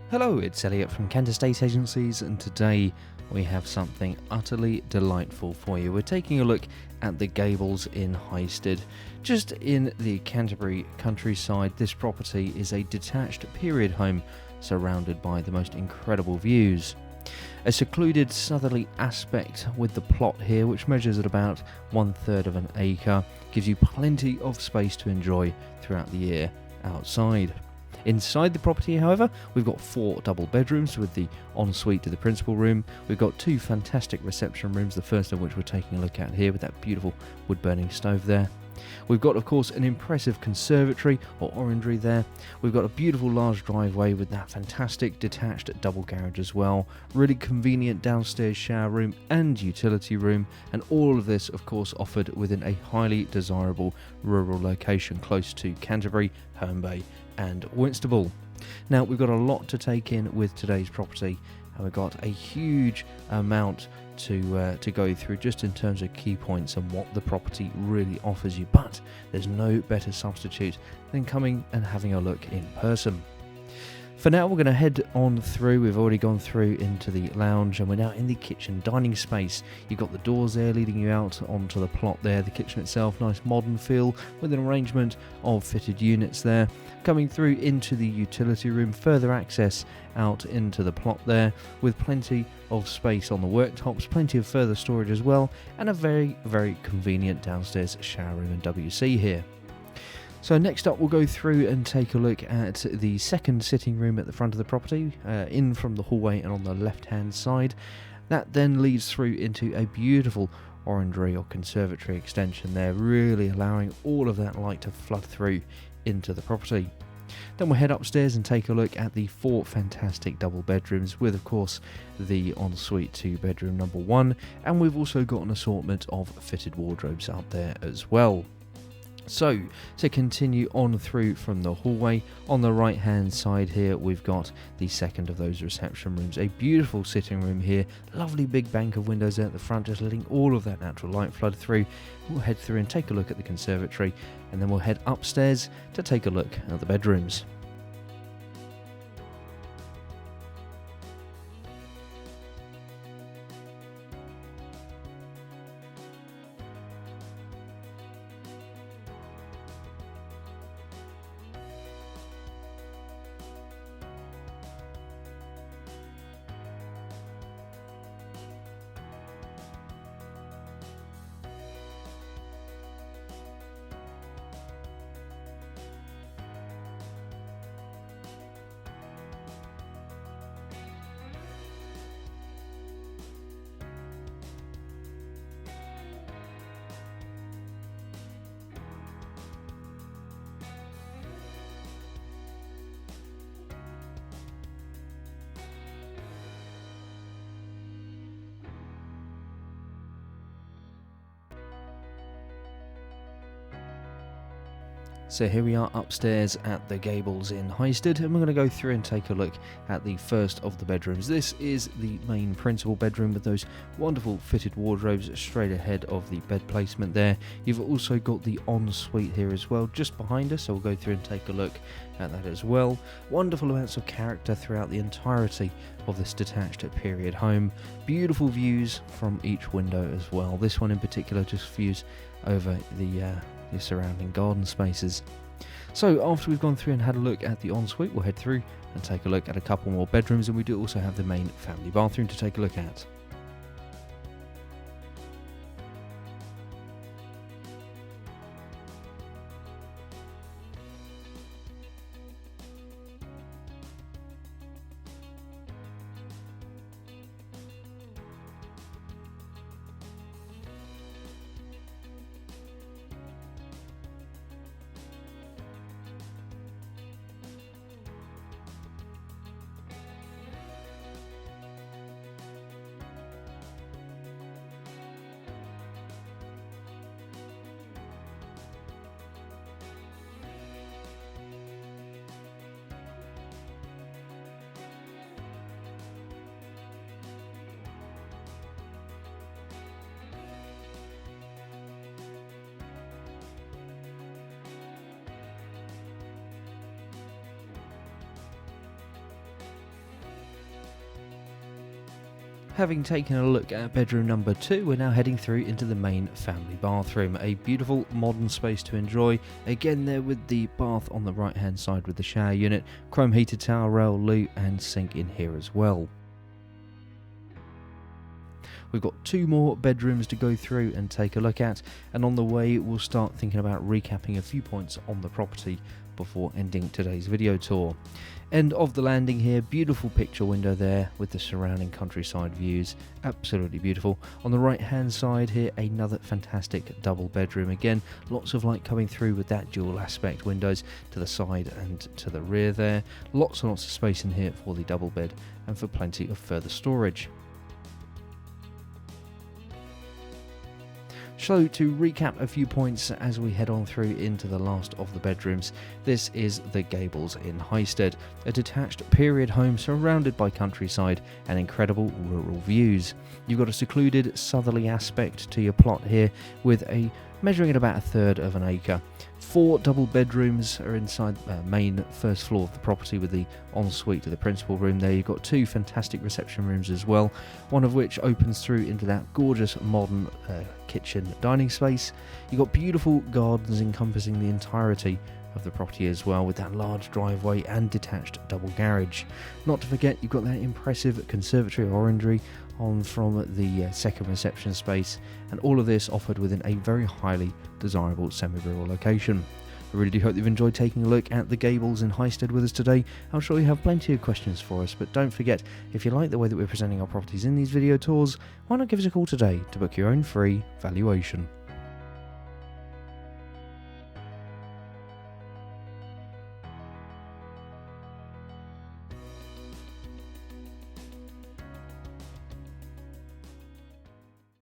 Hello, it's Elliot from Kent Estate Agencies, and today we have something utterly delightful for you. We're taking a look at the Gables in Highstead. Just in the Canterbury countryside, this property is a detached period home surrounded by the most incredible views. A secluded southerly aspect with the plot here, which measures at about 1/3 of an acre, gives you plenty of space to enjoy throughout the year outside. Inside the property, however, we've got 4 double bedrooms with the ensuite to the principal room. We've got 2 fantastic reception rooms, the first of which we're taking a look at here with that beautiful wood-burning stove there. We've got, of course, an impressive conservatory or orangery there. We've got a beautiful large driveway with that fantastic detached double garage as well. Really convenient downstairs shower room and utility room, and all of this, of course, offered within a highly desirable rural location close to Canterbury, Herne Bay and Whitstable. Now, we've got a lot to take in with today's property, and we've got a huge amount to go through just in terms of key points and what the property really offers you, but there's no better substitute than coming and having a look in person. For now, we're going to head on through. We've already gone through into the lounge and we're now in the kitchen dining space. You've got the doors there leading you out onto the plot there. The kitchen itself, nice modern feel with an arrangement of fitted units there. Coming through into the utility room, further access out into the plot there with plenty of space on the worktops, plenty of further storage as well, and a very, very convenient downstairs shower room and WC here. So next up, we'll go through and take a look at the second sitting room at the front of the property, in from the hallway and on the left-hand side. That then leads through into a beautiful orangery or conservatory extension there, really allowing all of that light to flood through into the property. Then we'll head upstairs and take a look at the 4 fantastic double bedrooms with, of course, the ensuite to bedroom number 1, and we've also got an assortment of fitted wardrobes out there as well. So, to continue on through from the hallway, on the right hand side here we've got the second of those reception rooms. A beautiful sitting room here, lovely big bank of windows there at the front, just letting all of that natural light flood through. We'll head through and take a look at the conservatory, and then we'll head upstairs to take a look at the bedrooms. So here we are upstairs at the Gables in Highstead, and we're going to go through and take a look at the first of the bedrooms. This is the main principal bedroom with those wonderful fitted wardrobes straight ahead of the bed placement there. You've also got the ensuite here as well, just behind us, so we'll go through and take a look at that as well. Wonderful amounts of character throughout the entirety of this detached period home. Beautiful views from each window as well. This one in particular just views over the surrounding garden spaces. So after we've gone through and had a look at the ensuite, we'll head through and take a look at a couple more bedrooms, and we do also have the main family bathroom to take a look at. Having taken a look at bedroom number 2, we're now heading through into the main family bathroom. A beautiful modern space to enjoy. Again there with the bath on the right hand side with the shower unit, chrome heated towel rail, loo and sink in here as well. We've got 2 more bedrooms to go through and take a look at, and on the way we'll start thinking about recapping a few points on the property before ending today's video tour. End of the landing here, beautiful picture window there with the surrounding countryside views, absolutely beautiful. On the right hand side here, another fantastic double bedroom. Again, lots of light coming through with that dual aspect windows to the side and to the rear there. Lots and lots of space in here for the double bed and for plenty of further storage. So to recap a few points as we head on through into the last of the bedrooms, this is the Gables in Highstead, a detached period home surrounded by countryside and incredible rural views. You've got a secluded southerly aspect to your plot here with a measuring at about 1/3 of an acre. 4 double bedrooms are inside the main first floor of the property with the ensuite to the principal room there. You've got 2 fantastic reception rooms as well, one of which opens through into that gorgeous modern kitchen dining space. You've got beautiful gardens encompassing the entirety of the property as well, with that large driveway and detached double garage. Not to forget, you've got that impressive conservatory orangery on from the second reception space, and all of this offered within a very highly desirable semi-rural location. I really do hope you've enjoyed taking a look at the Gables in Highstead with us today. I'm sure you have plenty of questions for us, but don't forget, if you like the way that we're presenting our properties in these video tours, why not give us a call today to book your own free valuation.